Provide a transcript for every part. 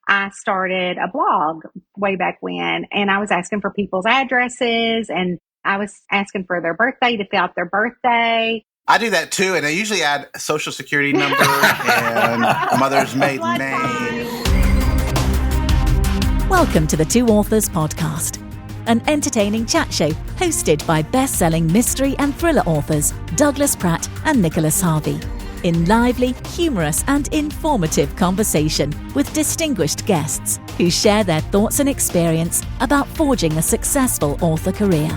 I started a blog way back when, and I was asking for people's addresses, and I was asking for their birthday to fill out their birthday. I do that too, and I usually add a social security number and mother's maiden name. Welcome to the Two Authors Podcast, an entertaining chat show hosted by best-selling mystery and thriller authors Douglas Pratt and Nicholas Harvey, in lively, humorous and informative conversation with distinguished guests who share their thoughts and experience about forging a successful author career.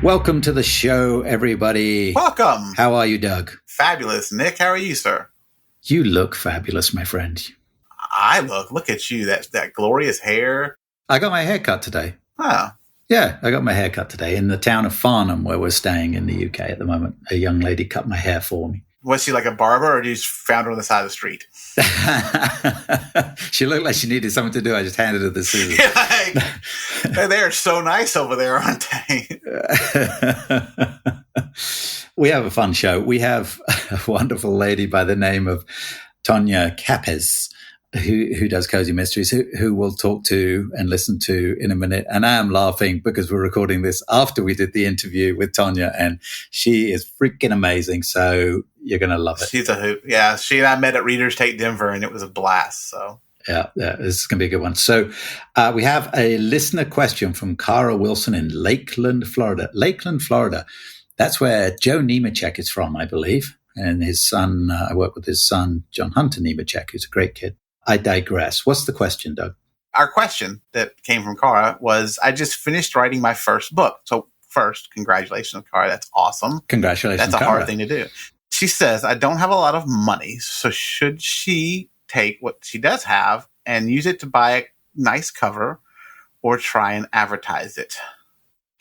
Welcome to the show, everybody. Welcome. How are you, Doug? Fabulous. Nick, how are you, sir? You look fabulous, my friend. Look at you, that glorious hair. I got my hair cut today. Huh. Yeah, I got my hair cut today in the town of Farnham, where we're staying in the UK at the moment. A young lady cut my hair for me. Was she like a barber, or you just found her on the side of the street? She looked like she needed something to do. I just handed her the scissors. They are so nice over there, aren't they? We have a fun show. We have a wonderful lady by the name of Tonya Kappes, who does Cozy Mysteries, who we'll talk to and listen to in a minute. And I am laughing because we're recording this after we did the interview with Tonya, and she is freaking amazing. So you're going to love it. She's a hoot. Yeah, she and I met at Readers Take Denver, and it was a blast. So yeah, this is going to be a good one. So we have a listener question from Cara Wilson in Lakeland, Florida. Lakeland, Florida. That's where Joe Nemechek is from, I believe. And his son, I work with his son, John Hunter Nemechek, who's a great kid. I digress. What's the question, Doug? Our question that came from Cara was, I just finished writing my first book. So first, congratulations, Cara. That's awesome. Congratulations, That's a Cara. hard thing to do. She says, I don't have a lot of money. So should she take what she does have and use it to buy a nice cover or try and advertise it?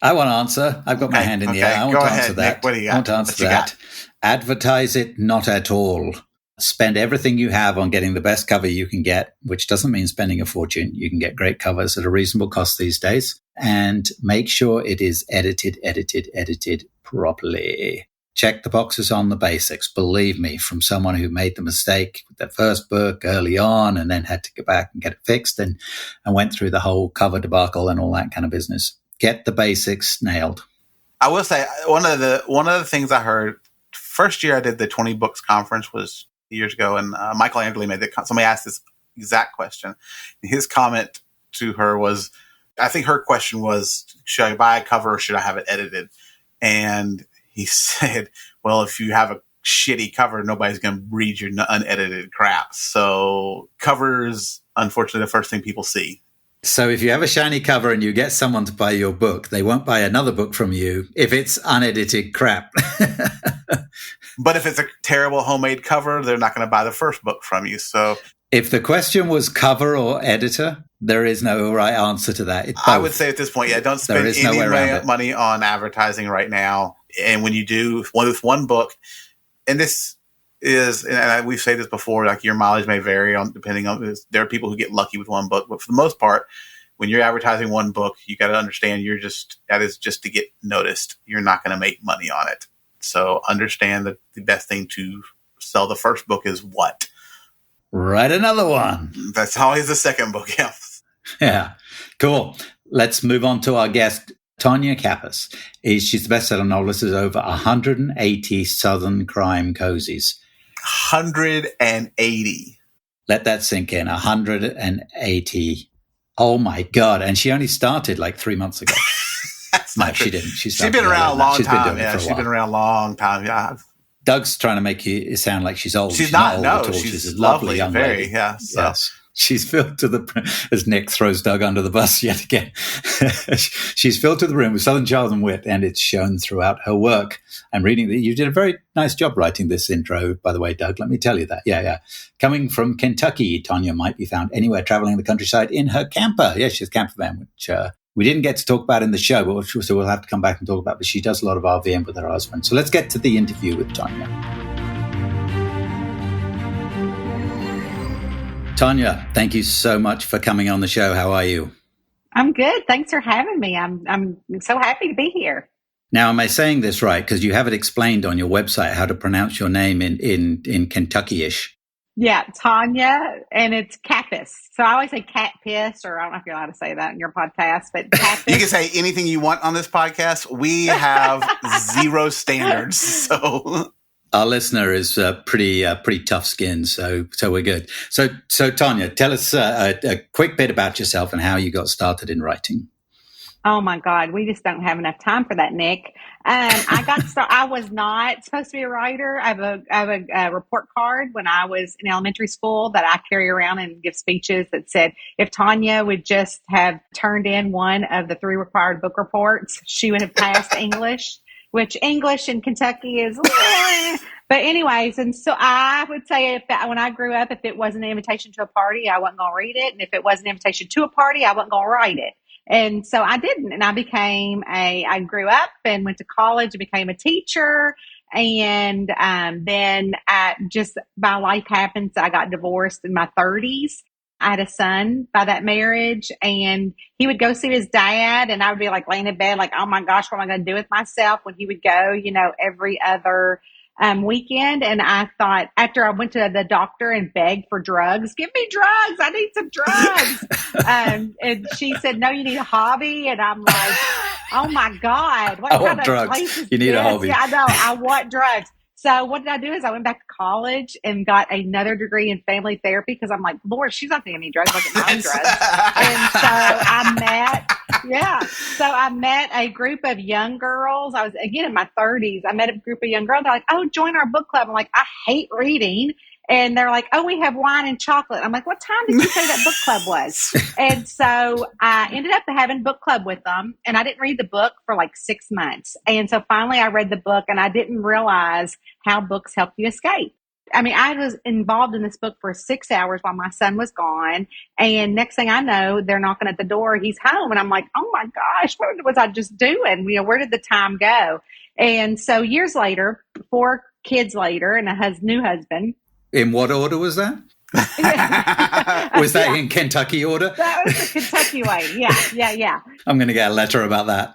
I want to answer. I've got my hand in the air. I want to answer that. Nick, what do you got? I want to answer that. Advertise it, not at all. Spend everything you have on getting the best cover you can get, which doesn't mean spending a fortune. You can get great covers at a reasonable cost these days. And make sure it is edited properly. Check the boxes on the basics. Believe me, from someone who made the mistake with their first book early on and then had to go back and get it fixed and went through the whole cover debacle and all that kind of business. Get the basics nailed. I will say, one of the things I heard, first year I did the 20 Books conference was years ago, and Michael Anderle made somebody asked this exact question. His comment to her was, I think her question was, should I buy a cover or should I have it edited? And he said, well, if you have a shitty cover, nobody's going to read your unedited crap. So covers, unfortunately, the first thing people see. So if you have a shiny cover and you get someone to buy your book, they won't buy another book from you if it's unedited crap. But if it's a terrible homemade cover, they're not going to buy the first book from you. So if the question was cover or editor, there is no right answer to that. I would say at this point, don't spend any money on advertising right now. And when you do with one book, and this is, and we've said this before, like your mileage may vary depending on this. There are people who get lucky with one book, but for the most part, when you're advertising one book, you got to understand that is just to get noticed. You're not going to make money on it. So understand that the best thing to sell the first book is what? Write another one. That's always the second book. Yeah. Yeah. Cool. Let's move on to our guest, Tonya Kappes. She's the best-selling novelist. There's over 180 Southern crime cozies. 180. Let that sink in. 180. Oh my God. And she only started like 3 months ago. No, she didn't. She's been around a long time. Yeah, she's been around a long time. Yeah. Doug's trying to make you sound like she's old. She's not. No, she's a lovely young lady. Yeah. So. Yes. She's filled to as Nick throws Doug under the bus yet again. She's filled to the brim with Southern charm and wit, and it's shown throughout her work. I'm reading that you did a very nice job writing this intro, by the way, Doug. Let me tell you that. Yeah. Coming from Kentucky, Tonya might be found anywhere traveling the countryside in her camper. Yes, she's a camper van, which we didn't get to talk about in the show, but so we'll have to come back and talk about. But she does a lot of RVM with her husband. So let's get to the interview with Tonya. Tonya, thank you so much for coming on the show. How are you? I'm good. Thanks for having me. I'm so happy to be here. Now, am I saying this right? Because you have it explained on your website how to pronounce your name in Kentucky-ish. Yeah, Tonya, and it's Kappes. So I always say cat piss, or I don't know if you're allowed to say that in your podcast, but You can Kappes. say anything you want on this podcast. We have zero standards. So Our listener is pretty tough skinned, so we're good. So Tonya, tell us a quick bit about yourself and how you got started in writing. Oh my God, we just don't have enough time for that, Nick. I got started. I was not supposed to be a writer. I have a report card when I was in elementary school that I carry around and give speeches that said if Tonya would just have turned in one of the 3 required book reports, she would have passed English. Which English in Kentucky is. But anyways, and so I would say when I grew up, if it wasn't an invitation to a party, I wasn't going to read it. And if it was an invitation to a party, I wasn't going to write it. And so I didn't. And I grew up and went to college and became a teacher. And then my life happens. I got divorced in my 30s. I had a son by that marriage, and he would go see his dad, and I would be like laying in bed, like, oh my gosh, what am I going to do with myself when he would go, every other weekend. And I thought, after I went to the doctor and begged for drugs, give me drugs, I need some drugs. And she said, no, you need a hobby. And I'm like, oh my God, what kind of drugs. place is You need this? a hobby. Yeah, I know, I want drugs. So what did I do is I went back to college and got another degree in family therapy because I'm like, Lord, she's not going to give me drugs. Look at my own drugs. And so I met a group of young girls. I was, again, in my 30s. I met a group of young girls. They're like, oh, join our book club. I'm like, I hate reading. And they're like, oh, we have wine and chocolate. I'm like, what time did you say that book club was? And so I ended up having book club with them, and I didn't read the book for like 6 months. And so finally I read the book, and I didn't realize how books help you escape. I mean, I was involved in this book for 6 hours while my son was gone. And next thing I know, they're knocking at the door. He's home. And I'm like, oh my gosh, what was I just doing? Where did the time go? And so years later, 4 kids later, and a new husband. In what order was that? Was that in Kentucky order? That was the Kentucky way. Yeah. I'm going to get a letter about that.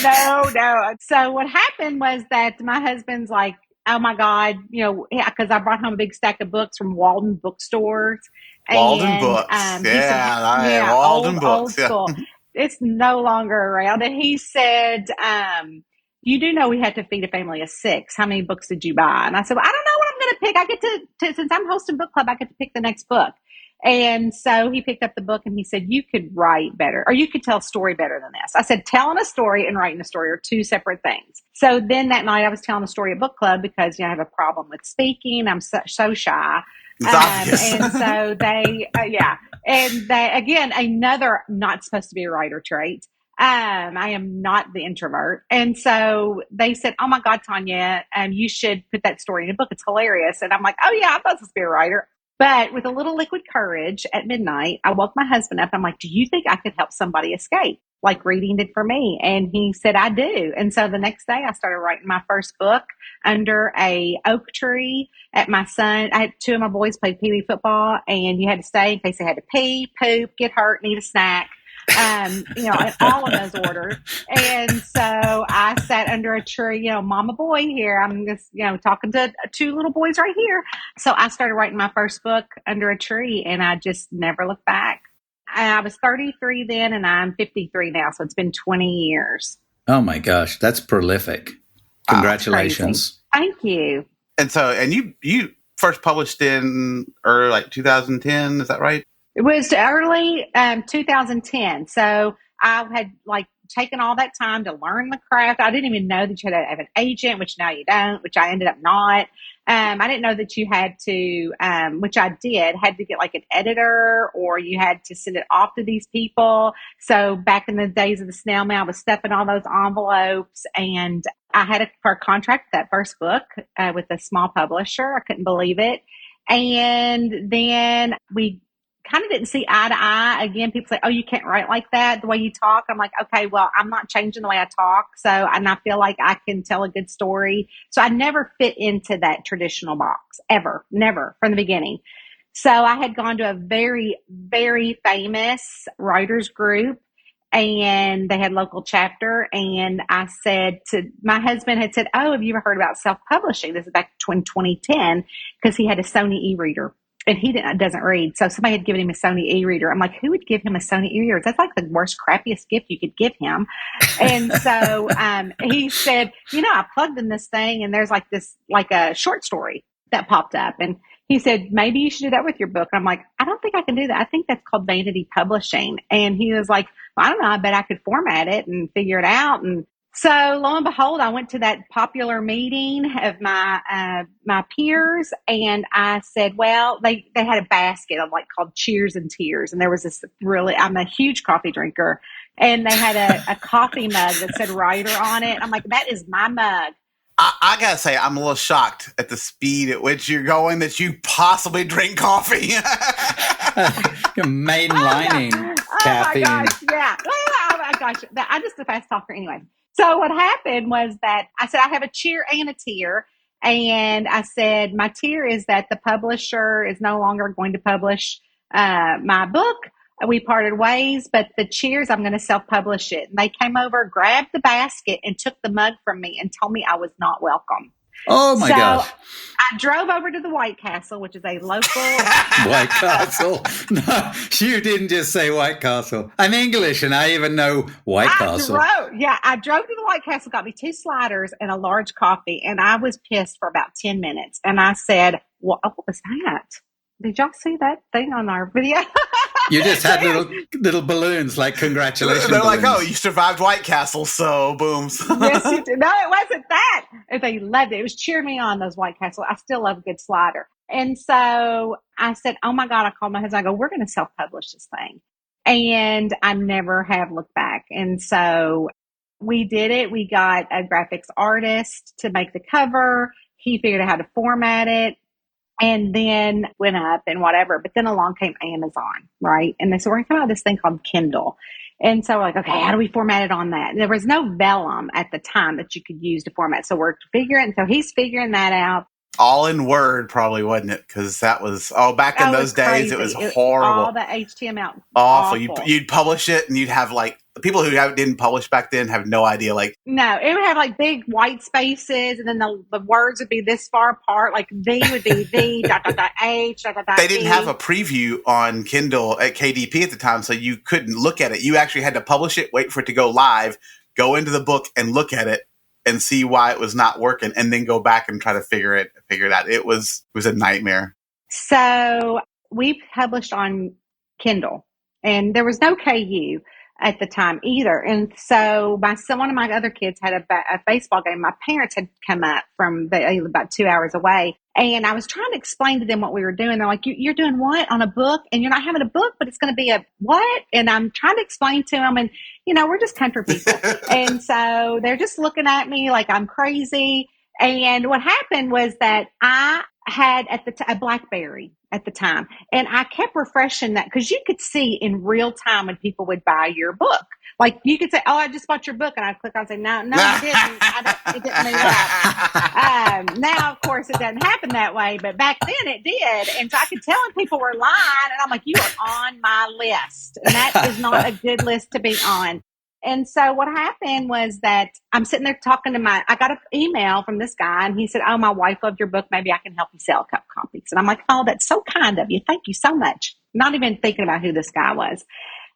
No. So what happened was that my husband's like, oh my God, because I brought home a big stack of books from Walden bookstores. Walden Books. Walden Books. Old school. It's no longer around. And he said, you do know we had to feed a family of 6. How many books did you buy? And I said, well, I don't know what I'm going to pick. I get to since I'm hosting book club, I get to pick the next book. And so he picked up the book and he said, you could write better, or you could tell a story better than this. I said, telling a story and writing a story are 2 separate things. So then that night I was telling a story at book club because, I have a problem with speaking. I'm so shy. And so again, another not supposed to be a writer trait. I am not the introvert. And so they said, oh my God, Tonya, you should put that story in a book. It's hilarious. And I'm like, oh yeah, I'm not supposed to be a writer. But with a little liquid courage at midnight, I woke my husband up. I'm like, do you think I could help somebody escape like reading did for me? And he said, I do. And so the next day I started writing my first book under a oak tree at my son. I had 2 of my boys played pee wee football, and you had to stay in case they had to pee, poop, get hurt, need a snack. In all of those orders. And so I sat under a tree, mama boy here. I'm just, talking to 2 little boys right here. So I started writing my first book under a tree, and I just never looked back. I was 33 then, and I'm 53 now. So it's been 20 years. Oh my gosh, that's prolific. Congratulations. Thank you. And you first published in early, like 2010, is that right? It was early 2010. So I had taken all that time to learn the craft. I didn't even know that you had to have an agent, which now you don't, which I ended up not. I didn't know that you had to, which I did, had to get like an editor, or you had to send it off to these people. So back in the days of the snail mail, I was stuffing all those envelopes, and I had a contract that first book with a small publisher. I couldn't believe it. And then we kind of didn't see eye to eye. Again, people say, oh, you can't write like that, the way you talk. I'm like, okay, well, I'm not changing the way I talk. And I feel like I can tell a good story. So I never fit into that traditional box, ever, never, from the beginning. So I had gone to a very, very famous writers group, and they had local chapter. And I said my husband had said, oh, have you ever heard about self-publishing? This is back in 2010, because he had a Sony e-reader. and he doesn't read. So somebody had given him a Sony e-reader. I'm like, who would give him a Sony e-reader? That's like the worst, crappiest gift you could give him. And so he said, I plugged in this thing and there's like a short story that popped up. And he said, maybe you should do that with your book. And I'm like, I don't think I can do that. I think that's called vanity publishing. And he was like, well, I don't know. I bet I could format it and figure it out. And so lo and behold, I went to that popular meeting of my peers, and I said, well, they had a basket of called Cheers and Tears. And there was this I'm a huge coffee drinker, and they had a coffee mug that said writer on it. I'm like, that is my mug. I gotta say, I'm a little shocked at the speed at which you're going that you possibly drink coffee. You're mainlining caffeine. Oh my gosh, yeah. Oh my gosh. I'm just a fast talker anyway. So what happened was that I said, I have a cheer and a tear. And I said, my tear is that the publisher is no longer going to publish my book. We parted ways, but the cheers, I'm going to self-publish it. And they came over, grabbed the basket, and took the mug from me and told me I was not welcome. Oh my gosh. I drove over to the White Castle, which is a local White Castle. No, you didn't just say White Castle. I'm English and I even know White Castle. I drove to the White Castle, got me 2 sliders and a large coffee, and I was pissed for about 10 minutes. And I said, what was that? Did y'all see that thing on our video? You just had little balloons, like congratulations. They're balloons. like, oh, you survived White Castle, so boom. Yes, you did. No, it wasn't that. They loved it. It was cheering me on, those White Castle. I still love a good slider. And so I said, oh my God, I called my husband. I go, we're going to self-publish this thing. And I never have looked back. And so we did it. We got a graphics artist to make the cover. He figured out how to format it. And then went up and whatever. But then along came Amazon, right? And they said, we're going to come out with this thing called Kindle. And so we're like, okay, how do we format it on that? And there was no vellum at the time that you could use to format. So we're figuring, so he's figuring that out. All in Word, probably, wasn't it? Because that was, back in those days, it was horrible. All the HTML. Awful. You'd publish it and you'd have the people who didn't publish back then have no idea. No, it would have big white spaces, and then the words would be this far apart. V would be V, H, They didn't have a preview on Kindle at KDP at the time, so you couldn't look at it. You actually had to publish it, wait for it to go live, go into the book and look at it and see why it was not working, and then go back and try to figure it out. It was a nightmare. So we published on Kindle, and there was no KU at the time either. And so one of my other kids had a baseball game. My parents had come up from about 2 hours away. And I was trying to explain to them what we were doing. They're like, you're doing what on a book? And you're not having a book, but it's going to be a what? And I'm trying to explain to them. And, we're just country people. And so they're just looking at me like I'm crazy. And what happened was that I had a BlackBerry at the time, and I kept refreshing that because you could see in real time when people would buy your book. You could say, "Oh, I just bought your book," and I'd click on and say, "No, you didn't. It didn't move up." Now, of course, it doesn't happen that way, but back then it did, and so I could tell when people were lying, and I'm like, "You are on my list, and that is not a good list to be on." And so what happened was that I'm sitting there talking to I got an email from this guy, and he said, oh, my wife loved your book. Maybe I can help you sell a couple copies. And I'm like, oh, that's so kind of you. Thank you so much. Not even thinking about who this guy was.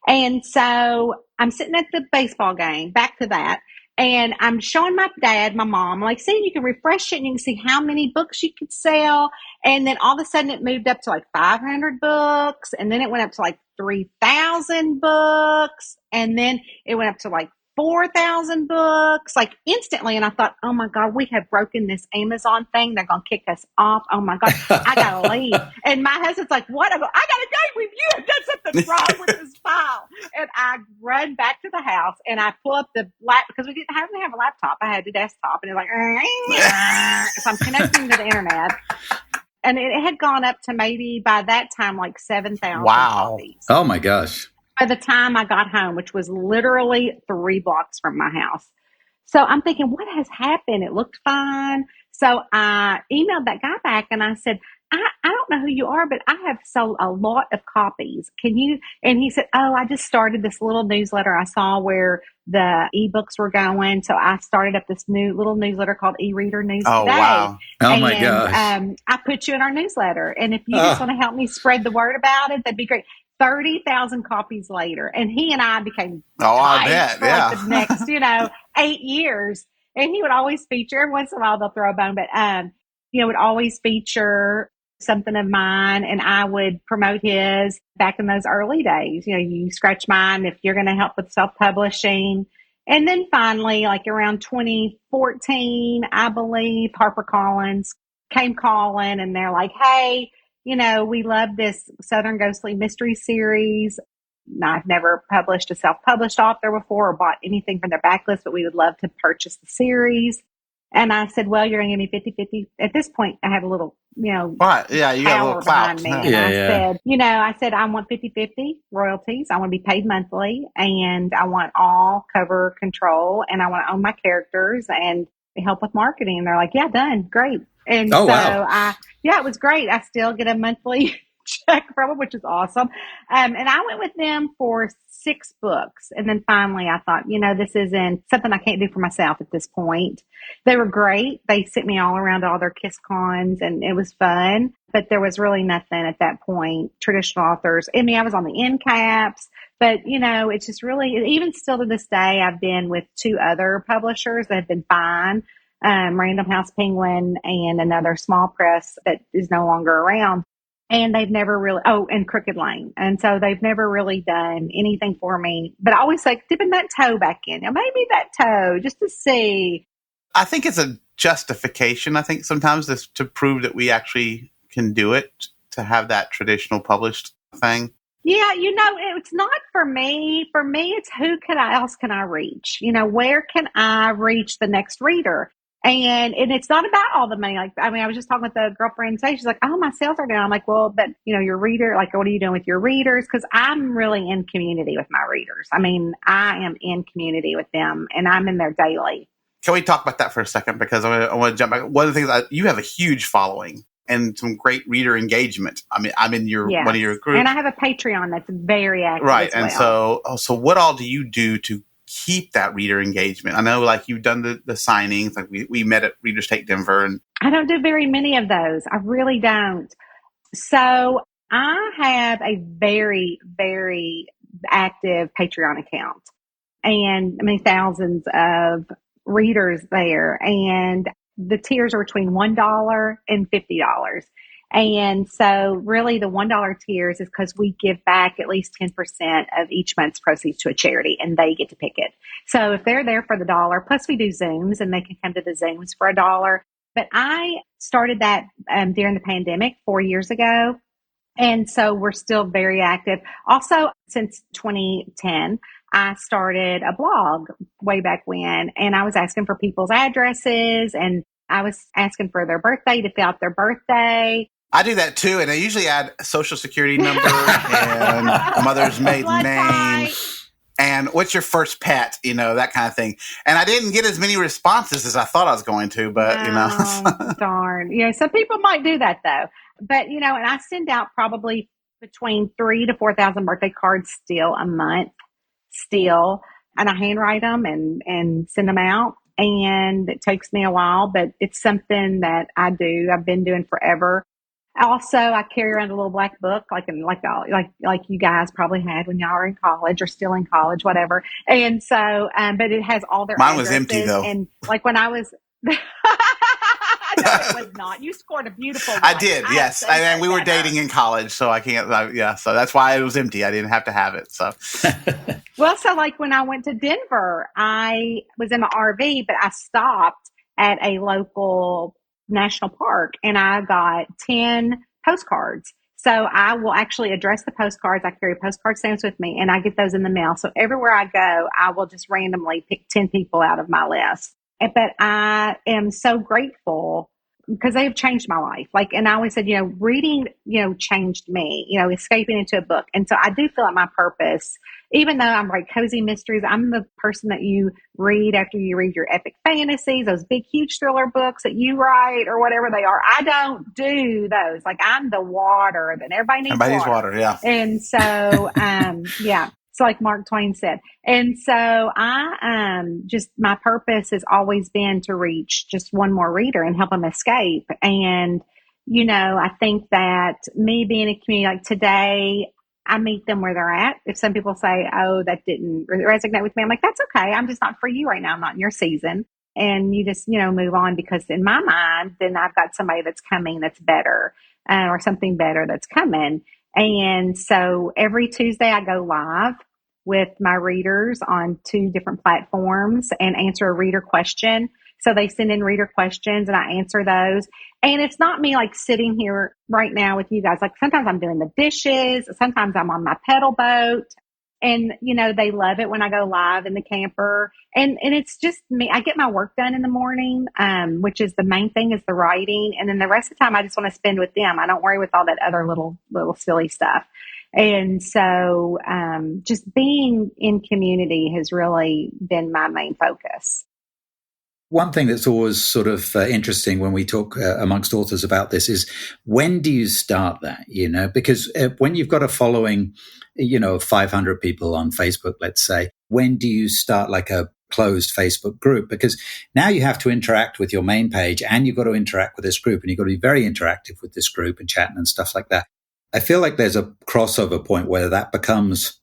And so I'm sitting at the baseball game, back to that, and I'm showing my dad, my mom, see, you can refresh it and you can see how many books you could sell. And then all of a sudden it moved up to 500 books. And then it went up to 3,000 books. And then it went up to 4,000 books, instantly. And I thought, oh my God, we have broken this Amazon thing. They're going to kick us off. Oh my God, I got to leave. And my husband's like, what? I go, I got to go with you. I've done something wrong with this file. And I run back to the house and I pull up the because we didn't have a laptop. I had the desktop, and it's so I'm connecting to the internet. And it had gone up to maybe by that time 7,000 copies. Oh my gosh. By the time I got home, which was literally 3 blocks from my house. So I'm thinking, what has happened? It looked fine. So I emailed that guy back and I said, I don't know who you are, but I have sold a lot of copies. Can you? And he said, oh, I just started this little newsletter I saw where the ebooks were going. So I started up this new little newsletter called E-Reader News Oh, Today. wow. Oh, my gosh. I put you in our newsletter. And if you just want to help me spread the word about it, that'd be great. 30,000 copies later. And he and I became I tight bet. for Yeah. like the next, 8 years. And he would always feature, every once in a while they'll throw a bone, but, would always feature something of mine, and I would promote his back in those early days. You scratch mine if you're going to help with self-publishing. And then finally, like around 2014, I believe, HarperCollins came calling, and they're like, hey, we love this Southern Ghostly Mystery series. I've never published a self-published author before or bought anything from their backlist, but we would love to purchase the series. And I said, well, you're going to give me 50-50. At this point, I had a little, Right. Yeah, you got a little power clout. behind me. Yeah. And I said, I want 50-50 royalties. I want to be paid monthly, and I want all cover control, and I want to own my characters and help with marketing. And they're like, yeah, done. Great. And wow. It was great. I still get a monthly check from them, which is awesome. And I went with them for 6 books. And then finally I thought, this isn't something I can't do for myself at this point. They were great. They sent me all around to all their Kiss Cons, and it was fun, but there was really nothing at that point. Traditional authors. I mean, I was on the end caps, but it's just really, even still to this day, I've been with 2 other publishers that have been fine. Random House Penguin and another small press that is no longer around. And they've never really, and Crooked Lane. And so they've never really done anything for me. But I always like dipping that toe back in. Maybe that toe, just to see. I think it's a justification. I think sometimes this to prove that we actually can do it, to have that traditional published thing. Yeah, it's not for me. For me, it's who else can I reach? Where can I reach the next reader? And it's not about all the money. I was just talking with a girlfriend today. She's like, oh, my sales are down. I'm like, well, but your reader, like, what are you doing with your readers? Cause I'm really in community with my readers. I am in community with them, and I'm in there daily. Can we talk about that for a second? Because I want to jump back. One of the things, you have a huge following and some great reader engagement. I'm in one of your groups. And I have a Patreon that's very active. Right. As well. And so what all do you do to keep that reader engagement? I know, like, you've done the signings, like we met at Readers Take Denver, and I don't do very many of those. I really don't. So I have a very, very active Patreon account, and thousands of readers there, and the tiers are between $1 and $50. And so really the $1 tiers is because we give back at least 10% of each month's proceeds to a charity, and they get to pick it. So if they're there for the $1, plus we do Zooms, and they can come to the Zooms for $1. But I started that during the pandemic 4 years ago. And so we're still very active. Also, since 2010, I started a blog way back when, and I was asking for people's addresses, and I was asking for their birthday to fill out their birthday. I do that too, and I usually add a social security number and mother's maiden name and what's your first pet, that kind of thing. And I didn't get as many responses as I thought I was going to, but darn. Some people might do that though. But and I send out probably between 3,000 to 4,000 birthday cards still a month, and I handwrite them and send them out. And it takes me a while, but it's something that I do. I've been doing forever. Also, I carry around a little black book, like you guys probably had when y'all were in college or still in college, whatever. And so, but it has all their Mine was empty though. And like when I was, no, it was not. You scored a beautiful one. I did, yes. And we were dating in college, so I can't. So that's why it was empty. I didn't have to have it. So, well, so like when I went to Denver, I was in my RV, but I stopped at a local national park, and I got 10 postcards. So I will actually address the postcards. I carry postcard stamps with me, and I get those in the mail. So everywhere I go, I will just randomly pick 10 people out of my list. But I am so grateful because they have changed my life. And I always said, reading, changed me, escaping into a book. And so I do feel like my purpose, even though I'm like cozy mysteries, I'm the person that you read after you read your epic fantasies, those big, huge thriller books that you write or whatever they are. I don't do those. I'm the water that everybody needs water. Yeah. And so, yeah. So like Mark Twain said. And so my purpose has always been to reach just one more reader and help them escape. And, I think that me being a community like today, I meet them where they're at. If some people say, oh, that didn't resonate with me, I'm like, that's okay. I'm just not for you right now. I'm not in your season. And you just, move on, because in my mind, then I've got somebody that's coming that's better, or something better that's coming. And so every Tuesday I go live with my readers on 2 different platforms and answer a reader question. So they send in reader questions and I answer those. And it's not me like sitting here right now with you guys. Like sometimes I'm doing the dishes. Sometimes I'm on my pedal boat. And, they love it when I go live in the camper. And it's just me. I get my work done in the morning, which is the main thing, is the writing. And then the rest of the time I just want to spend with them. I don't worry with all that other little silly stuff. And so just being in community has really been my main focus. One thing that's always sort of interesting when we talk amongst authors about this is, when do you start that? Because when you've got a following, 500 people on Facebook, let's say, when do you start like a closed Facebook group? Because now you have to interact with your main page and you've got to interact with this group, and you've got to be very interactive with this group and chatting and stuff like that. I feel like there's a crossover point where that becomes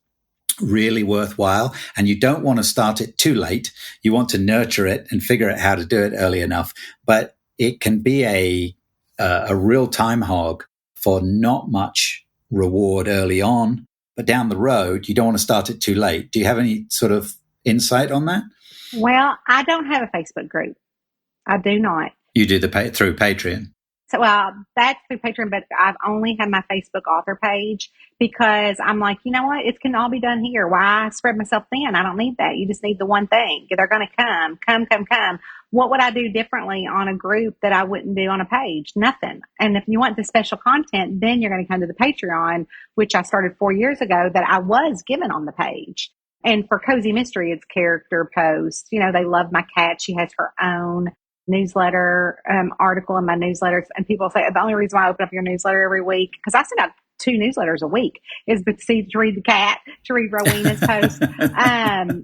really worthwhile, and you don't want to start it too late. You want to nurture it and figure out how to do it early enough, but it can be a real time hog for not much reward early on, but down the road you don't want to start it too late. Do you have any sort of insight on that? Well, I don't have a Facebook group. I do not. You do through Patreon. So, that's through Patreon, but I've only had my Facebook author page, because I'm like, you know what? It can all be done here. Why spread myself thin? I don't need that. You just need the one thing. They're going to come. What would I do differently on a group that I wouldn't do on a page? Nothing. And if you want the special content, then you're going to come to the Patreon, which I started 4 years ago, that I was given on the page. And for Cozy Mystery, it's character posts. They love my cat. She has her own newsletter article in my newsletters, and people say the only reason why I open up your newsletter every week, because I send out 2 newsletters a week, is to read the cat, to read Rowena's post.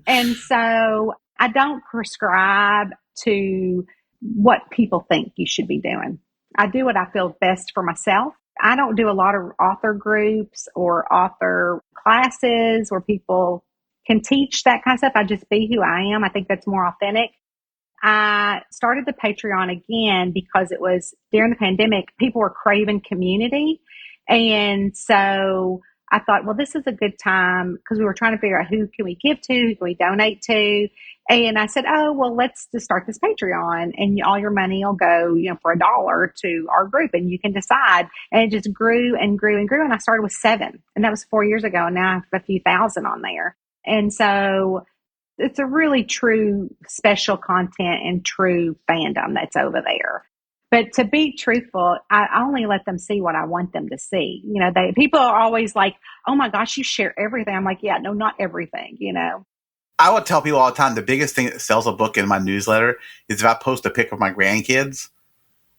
And so I don't prescribe to what people think you should be doing. I do what I feel best for myself. I don't do a lot of author groups or author classes where people can teach that kind of stuff. I just be who I am. I think that's more authentic. I started the Patreon again because it was during the pandemic. People were craving community. And so I thought, well, this is a good time, because we were trying to figure out who can we give to, who can we donate to. And I said, oh, well, let's just start this Patreon, and all your money will go, for $1 to our group, and you can decide. And it just grew and grew and grew. And I started with 7, and that was 4 years ago. And now I have a few thousand on there. And so it's a really true special content and true fandom that's over there. But to be truthful, I only let them see what I want them to see. People are always like, oh my gosh, you share everything. I'm like, yeah, no, not everything, I would tell people all the time, the biggest thing that sells a book in my newsletter is if I post a pic of my grandkids.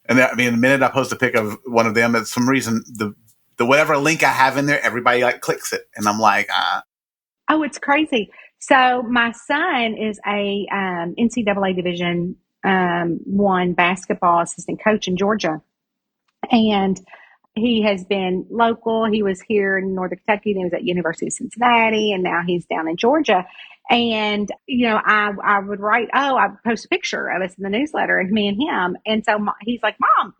And the minute I post a pic of one of them, for some reason, the whatever link I have in there, everybody clicks it. And I'm like, Oh, it's crazy. So my son is a NCAA Division I basketball assistant coach in Georgia. And he has been local. He was here in Northern Kentucky. Then he was at University of Cincinnati, and now he's down in Georgia. And, I would write, I post a picture of us in the newsletter, and me and him. And so he's like, Mom,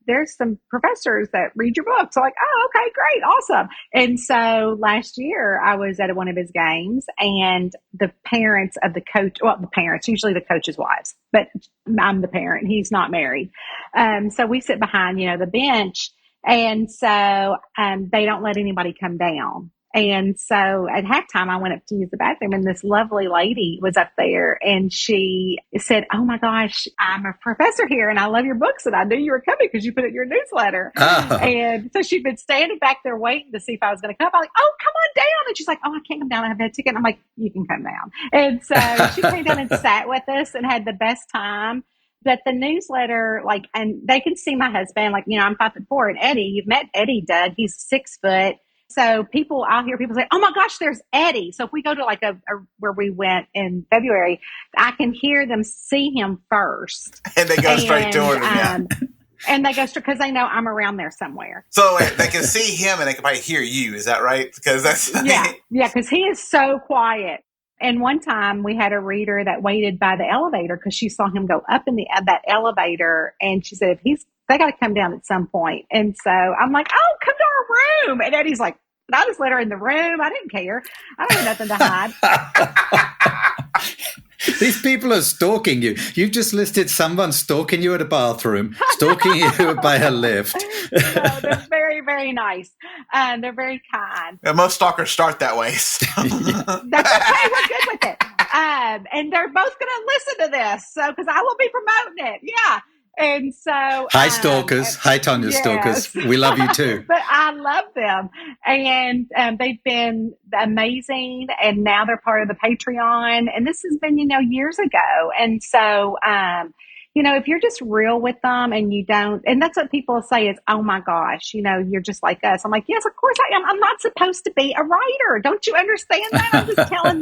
there's some professors that read your books. So I'm like, oh, okay, great. Awesome. And so last year I was at one of his games, and the parents of the coach, usually the coach's wives, but I'm the parent. He's not married. So we sit behind, the bench. And so they don't let anybody come down. And so at halftime, I went up to use the bathroom, and this lovely lady was up there, and she said, oh my gosh, I'm a professor here, and I love your books, and I knew you were coming because you put it in your newsletter. Oh. And so she'd been standing back there waiting to see if I was going to come. I'm like, oh, come on down. And she's like, oh, I can't come down. I have a ticket. And I'm like, you can come down. And so she came down and sat with us and had the best time. But the newsletter, and they can see my husband, I'm 5'4", and Eddie, you've met Eddie, Doug. He's 6 foot. So I'll hear people say, "Oh my gosh, there's Eddie." So if we go to like a where we went in February, I can hear them see him first. And they go straight toward him, and they go straight because they know I'm around there somewhere. So they can see him and they can probably hear you. Is that right? Because that's yeah, because he is so quiet. And one time we had a reader that waited by the elevator because she saw him go up in that elevator, and she said, they got to come down at some point. And so I'm like, "Oh, come to our room." And Eddie's like, "I just let her in the room. I didn't care. I don't have nothing to hide." These people are stalking you. You've just listed someone stalking you at a bathroom, stalking you by a lift. No, they're very, very nice. They're very kind. Yeah, most stalkers start that way. That's okay. We're good with it. And they're both going to listen to this. So, because I will be promoting it. Yeah. And so, hi, stalkers. Hi, Tonya, yes. Stalkers. We love you too. But I love them. And they've been amazing. And now they're part of the Patreon. And this has been, years ago. And so, if you're just real with them and you don't, and that's what people say is, "Oh my gosh, you're just like us." I'm like, "Yes, of course I am. I'm not supposed to be a writer. Don't you understand that? I'm just telling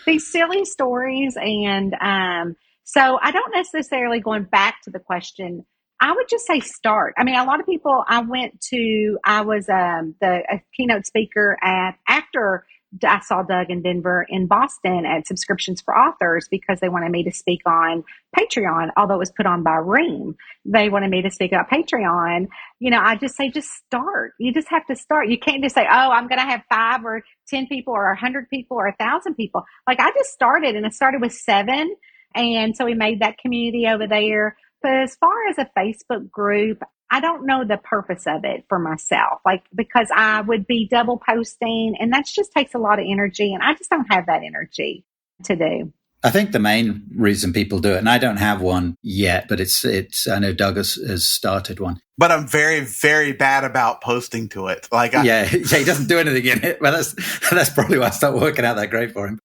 these silly stories." And, so I don't necessarily, going back to the question, I would just say start. I mean, a lot of people, I was a keynote speaker after I saw Doug in Denver, in Boston, at Subscriptions for Authors, because they wanted me to speak on Patreon, although it was put on by Ream. They wanted me to speak about Patreon. I just say, just start. You just have to start. You can't just say, "Oh, I'm going to have 5 or 10 people or 100 people or 1,000 people." Like, I just started, and it started with 7. And so we made that community over there. But as far as a Facebook group, I don't know the purpose of it for myself, because I would be double posting, and that just takes a lot of energy. And I just don't have that energy to do. I think the main reason people do it, and I don't have one yet, but I know Doug has started one. But I'm very, very bad about posting to it. Yeah, he doesn't do anything in it. But that's probably why it's not working out that great for him.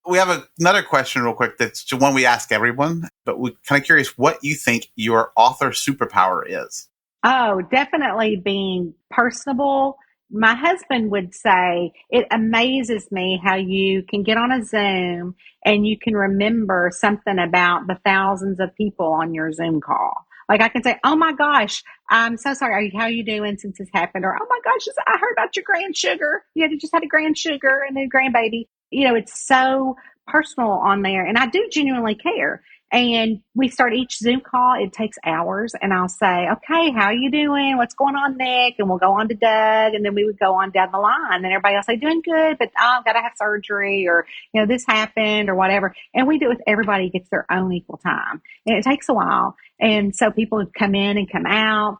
We have another question real quick. That's one we ask everyone, but we're kind of curious what you think your author superpower is. Oh, definitely being personable. My husband would say, it amazes me how you can get on a Zoom and you can remember something about the thousands of people on your Zoom call. Like, I can say, "Oh my gosh, I'm so sorry. How are you doing since this happened?" Or, "Oh my gosh, I heard about your grand sugar. You just had a grand sugar and a grandbaby." It's so personal on there, and I do genuinely care. And we start each Zoom call. It takes hours, and I'll say, "Okay, how are you doing? What's going on, Nick?" And we'll go on to Doug, and then we would go on down the line, and everybody will say, "Doing good, but I've got to have surgery," or, "This happened," or whatever. And we do it with everybody gets their own equal time, and it takes a while. And so people would come in and come out.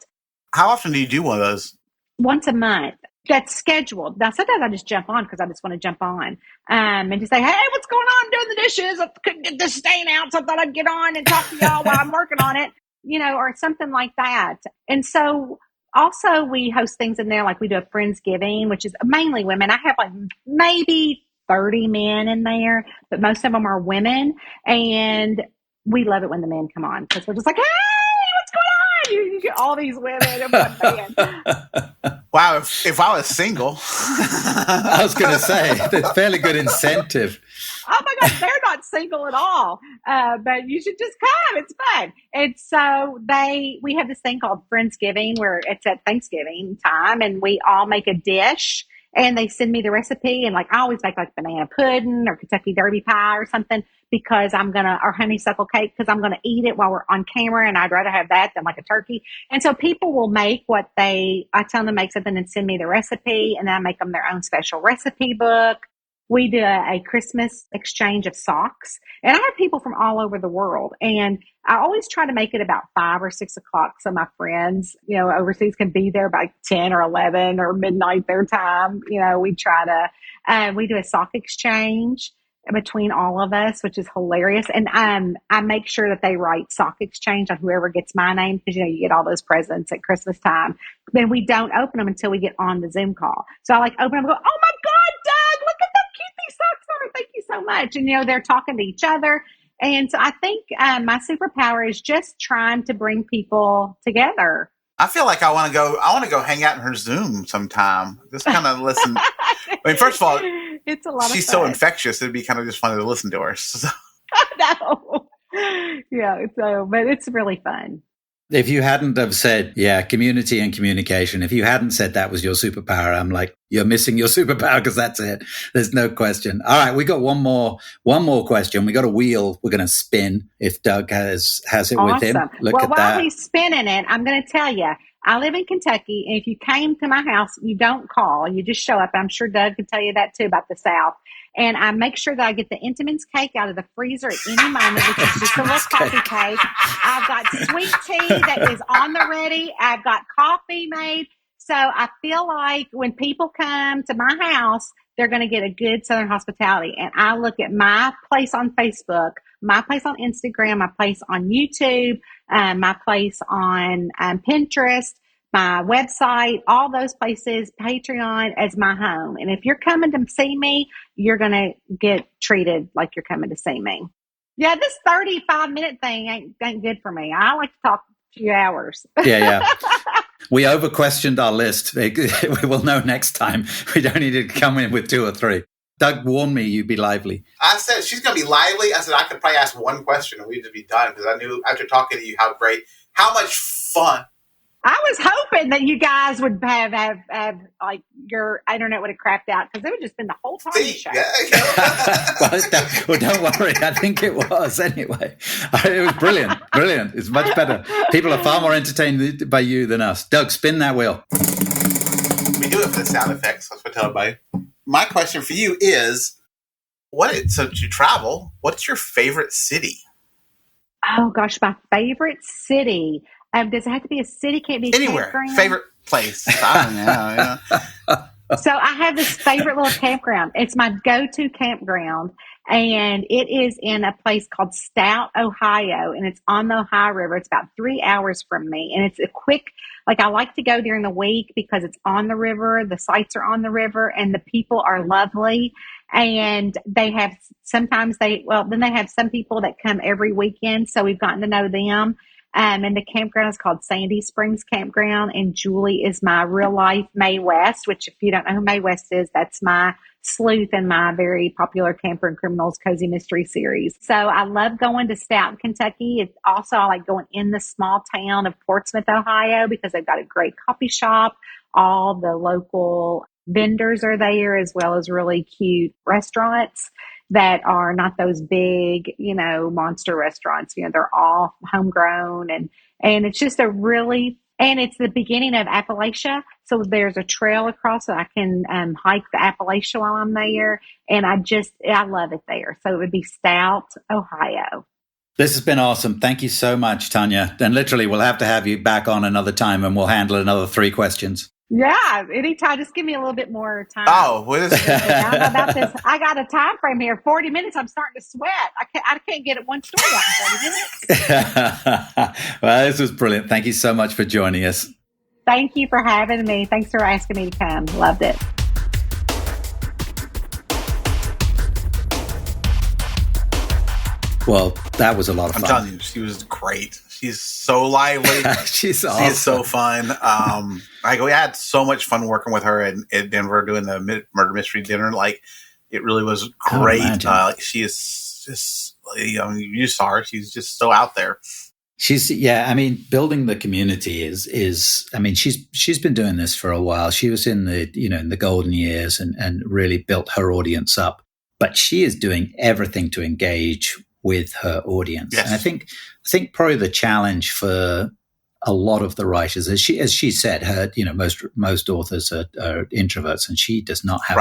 How often do you do one of those? Once a month. That's scheduled. Now, sometimes I just jump on because I just want to jump on and just say, "Hey, what's going on? I'm doing the dishes. I couldn't get this stain out, so I thought I'd get on and talk to y'all while I'm working on it," or something like that. And so also we host things in there, like we do a Friendsgiving, which is mainly women. I have maybe 30 men in there, but most of them are women. And we love it when the men come on because we're just like, "Hey, what's going on?" You get all these women in one band. Wow, if I was single. I was going to say, that's fairly good incentive. Oh my gosh, they're not single at all. But you should just come. It's fun. And so we have this thing called Friendsgiving, where it's at Thanksgiving time, and we all make a dish, and they send me the recipe. And I always make banana pudding or Kentucky Derby pie or something, because or honeysuckle cake, because I'm going to eat it while we're on camera, and I'd rather have that than a turkey. And so people will make I tell them to make something and send me the recipe, and then I make them their own special recipe book. We do a Christmas exchange of socks, and I have people from all over the world, and I always try to make it about 5 or 6 o'clock so my friends, overseas can be there by 10 or 11 or midnight their time. We try to, we do a sock exchange between all of us, which is hilarious. And I make sure that they write sock exchange on whoever gets my name, because you get all those presents at Christmas time. Then we don't open them until we get on the Zoom call. So I open them and go, "Oh my God, Doug, look at how cute these socks are. Thank you so much." And they're talking to each other. And so I think my superpower is just trying to bring people together. I feel like I want to go hang out in her Zoom sometime. Just kind of listen. I mean, first of all, it's a lot. She's so infectious. It'd be kind of just fun to listen to her. So. No. Yeah. So, but it's really fun. If you hadn't have said, community and communication, if you hadn't said that was your superpower, I'm like, you're missing your superpower because that's it. There's no question. All right, we got one more question. We got a wheel we're going to spin if Doug has it with him. Look at that. While he's spinning it, I'm going to tell you, I live in Kentucky, and if you came to my house, you don't call, you just show up. I'm sure Doug could tell you that too about the South. And I make sure that I get the Entenmann's cake out of the freezer at any moment, which is just a little coffee cake. I've got sweet tea that is on the ready. I've got coffee made. So I feel like when people come to my house, they're going to get a good Southern hospitality. And I look at my place on Facebook, my place on Instagram, my place on YouTube, my place on Pinterest, my website, all those places, Patreon as my home. And if you're coming to see me, you're going to get treated like you're coming to see me. Yeah, this 35-minute thing ain't good for me. I like to talk a few hours. Yeah. We over-questioned our list. We will know next time. We don't need to come in with 2 or 3. Doug warned me you'd be lively. I said, she's going to be lively. I said, I could probably ask one question and we'd just be done because I knew after talking to you how much fun. I was hoping that you guys would have like your internet would have crapped out because it would just been the whole time show. Well, don't worry. I think it was anyway. It was brilliant. Brilliant. It's much better. People are far more entertained by you than us. Doug, spin that wheel. We do it for the sound effects. That's what I tell everybody. My question for you is, so you travel, what's your favorite city? Oh, gosh, my favorite city. Does it have to be a city? Can't be anywhere. Campground? Favorite place. I don't know. Yeah. So I have this favorite little campground. It's my go-to campground, and it is in a place called Stout, Ohio, and it's on the Ohio River. It's about 3 hours from me, and it's a quick. Like I like to go during the week because it's on the river. The sites are on the river, and the people are lovely. And they have then they have some people that come every weekend, so we've gotten to know them. And the campground is called Sandy Springs Campground. And Julie is my real life Mae West, which if you don't know who Mae West is, that's my sleuth in my very popular Camper and Criminals Cozy Mystery series. So I love going to Stoughton, Kentucky. It's also, I like going in the small town of Portsmouth, Ohio, because they've got a great coffee shop. All the local vendors are there, as well as really cute restaurants that are not those big, monster restaurants. They're all homegrown and it's just and it's the beginning of Appalachia. So there's a trail across so I can hike the Appalachia while I'm there. And I love it there. So it would be Stout, Ohio. This has been awesome. Thank you so much, Tonya. And literally we'll have to have you back on another time and we'll handle another 3 questions. Yeah, anytime. Just give me a little bit more time. Oh, what is it? I don't know about this. I got a time frame here. 40 minutes. I'm starting to sweat. I can't get it one story out in 40 minutes. Well, this was brilliant. Thank you so much for joining us. Thank you for having me. Thanks for asking me to come. Loved it. Well, that was a lot of fun. I'm telling you, she was great. She's so lively. She's awesome. She's so fun. We had so much fun working with her in Denver doing the murder mystery dinner. Like, it really was great. She is just, you saw her. She's just so out there. Building the community is she's been doing this for a while. She was in the golden years and really built her audience up. But she is doing everything to engage with her audience. Yes. And I think probably the challenge for a lot of the writers, as she said, her, most authors are introverts, and she does not have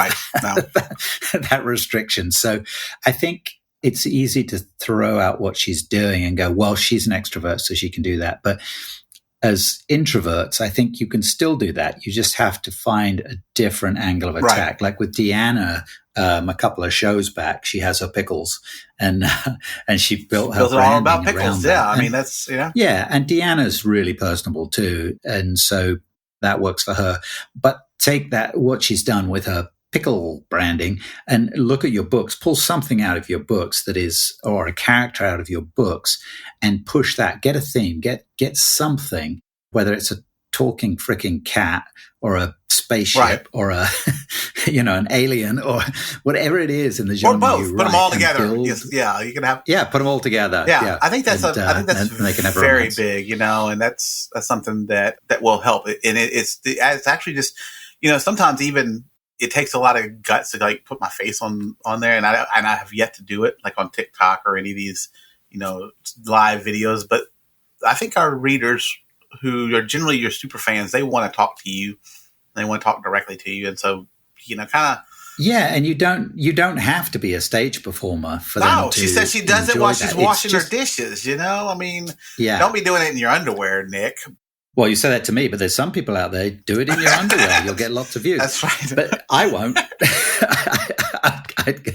that restriction. So I think it's easy to throw out what she's doing and go, well, she's an extrovert, so she can do that. But as introverts, I think you can still do that. You just have to find a different angle of attack. Right. Like with Deanna, a couple of shows back, she has her pickles, and she built her branding all about pickles. Yeah, that. That's yeah. And Deanna's really personable too, and so that works for her. But take what she's done with her pickle branding and look at your books, pull something out of your books or a character out of your books and push that, get a theme, get something, whether it's a talking freaking cat or a spaceship or a, an alien or whatever it is in the genre. Or both. Put them all together. Build, you can have. Yeah, put them all together. Yeah. I think that's very big, and that's something that will help. And it's actually just, sometimes even it takes a lot of guts to like put my face on there, and I have yet to do it like on TikTok or any of these, live videos. But I think our readers, who are generally your super fans, they want to talk to you. They want to talk directly to you, and so kind of. Yeah, and you don't have to be a stage performer for them. No, she says she does it while she's washing her dishes. Don't be doing it in your underwear, Nick. Well, you say that to me, but there's some people out there, do it in your underwear. You'll get lots of views. That's right. But I won't.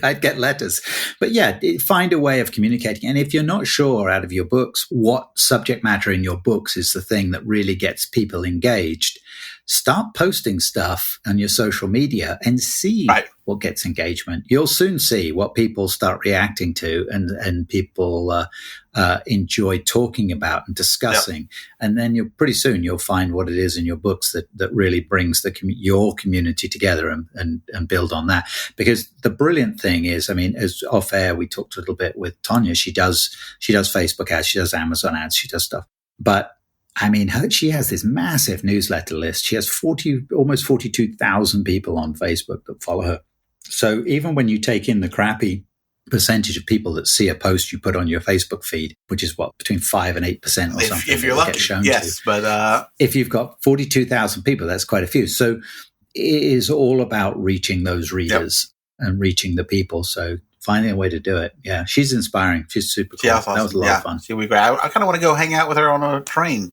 I'd get letters. But yeah, find a way of communicating. And if you're not sure out of your books what subject matter in your books is the thing that really gets people engaged, start posting stuff on your social media and see what gets engagement. You'll soon see what people start reacting to and people enjoy talking about and discussing. Yep. And then pretty soon you'll find what it is in your books that really brings your community together and build on that. Because the brilliant thing is, as off air, we talked a little bit with Tonya. She does Facebook ads, she does Amazon ads, she does stuff. But she has this massive newsletter list. She has almost 42,000 people on Facebook that follow her. So even when you take in the crappy percentage of people that see a post you put on your Facebook feed, which is between 5 and 8% or something, if you're lucky, yes. But if you've got 42,000 people, that's quite a few. So it is all about reaching those readers and reaching the people. So finding a way to do it. Yeah, she's inspiring. She's super cool. Awesome. That was a lot of fun. She'll be great. I kind of want to go hang out with her on a train.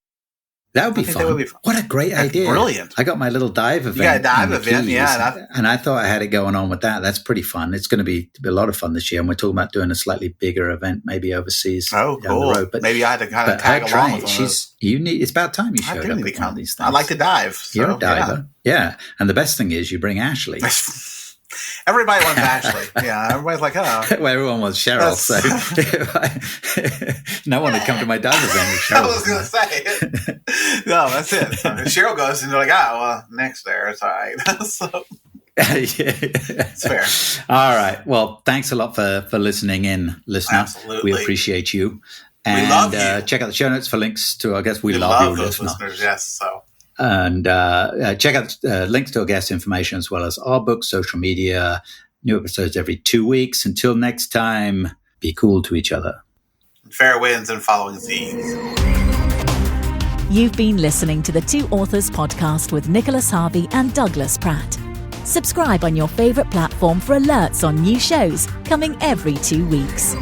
That would be fun. What a great idea. Brilliant. I got my little dive event. You got a dive event, yeah. And I thought I had it going on with that. That's pretty fun. It's going to be a lot of fun this year. And we're talking about doing a slightly bigger event, maybe overseas down the road. But maybe I had to kind of tag along with them. It's about time you showed up with one of these things. I like to dive. You're a diver. Yeah. And the best thing is you bring Ashley. Everybody wants Ashley. Yeah, everybody's like, oh. Well, everyone wants Cheryl, so no one would come to my dive event with Cheryl. I was going to say. No, that's it. So Cheryl goes and they're like, next there. It's all right. So, it's fair. All right. Well, thanks a lot for listening in, listener. Absolutely. We appreciate you. And we love you. Check out the show notes for links to our guests. We love you, those listeners, yes. So. And check out links to our guest information as well as our books, social media, new episodes every 2 weeks. Until next time, be cool to each other. Fair winds and following seas. You've been listening to the Two Authors podcast with Nicholas Harvey and Douglas Pratt. Subscribe on your favourite platform for alerts on new shows coming every 2 weeks.